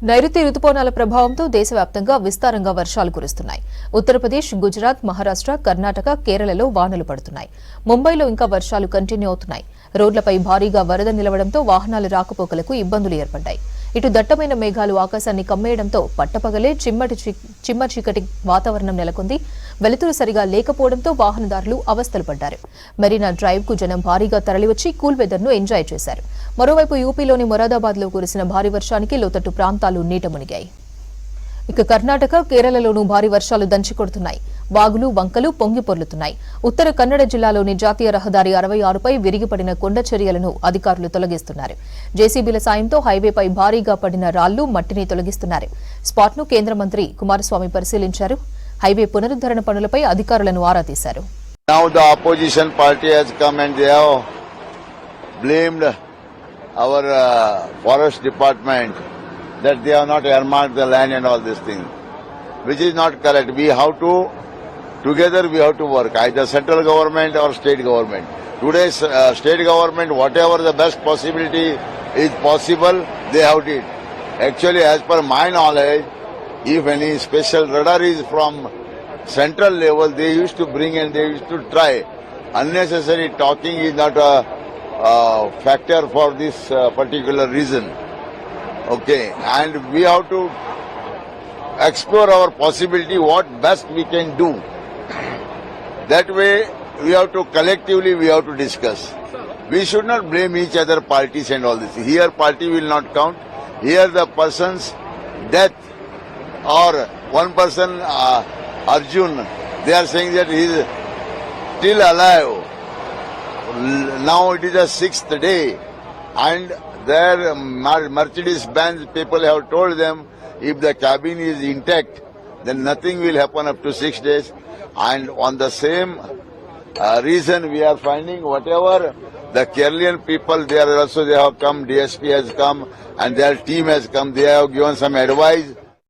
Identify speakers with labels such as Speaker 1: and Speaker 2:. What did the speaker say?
Speaker 1: నైరుతి రుతుపవనాల ప్రభావంతో దేశవ్యాప్తంగా విస్తారంగా వర్షాలు కురుస్తున్నాయి. ఉత్తరప్రదేశ్, గుజరాత్, మహారాష్ట్ర, కర్ణాటక, కేరళలో వానలు పడుతున్నాయి. ముంబైలో ఇంకా వర్షాలు కంటిన్యూ అవుతున్నాయి. రోడ్లపై భారీగా వరద నిలవడంతో వాహనాల రాకపోకలకు ఇబ్బందులు ఏర్పడ్డాయి. ఇటు దట్టమైన మేఘాలు ఆకాశాన్ని కమ్మేయడంతో పట్టపగలే చిమ్మ చీకటి వాతావరణం నెలకొంది. వెలుతురు సరిగా లేకపోవడంతో వాహనదారులు అవస్థలు పడ్డారు. మెరీనా డ్రైవ్ కు జనం భారీగా తరలివచ్చి కూల్ వెదర్ ను ఎంజాయ్ చేశారు. మరోవైపు యూపీలోని మొరాదాబాద్ లో కురిసిన భారీ వర్షానికి లోతట్టు ప్రాంతాలు నీట మునిగాయి. ఇక కర్ణాటక, కేరళలోనూ భారీ వర్షాలు దంచికొడుతున్నాయి. వాగులు, వంకలు పొంగి పొర్లుతున్నాయి. ఉత్తర కన్నడ జిల్లాలోని జాతీయ రహదారి 66పై విరిగిపడిన కొండ చర్యలను అధికారులు తొలగిస్తున్నారు. జేసీబీల సాయంతో హైవేపై భారీగా పడిన రాళ్లు, మట్టిని తొలగిస్తున్నారు. స్పాట్ ను కేంద్ర మంత్రి కుమారస్వామి పరిశీలించారు. హైవే పునరుద్దరణ పనులపై అధికారులను ఆరా తీశారు.
Speaker 2: Now the opposition party has come and they have blamed our forest department that they have not earmarked the land and all these things, which is not correct. We have to, together we have to work, either central government or state government. Today's state government, whatever the best possibility is possible, they have did. Actually, as per my knowledge, if any special radar is from central level, they used to bring and they used to try. Unnecessary talking is not a factor for this particular reason. Okay, and we have to explore our possibility, what best we can do. That way, we have to collectively, we have to discuss. We should not blame each other parties and all this. Here party will not count. Here the person's death or one person, Arjun, they are saying that he is still alive. Now it is the 6th day and their Mercedes-Benz people have told them if the cabin is intact, then nothing will happen up to 6 days. And on the same reason we are finding whatever the Keralian people, they have come, DSP has come and their team has come, they have given some advice.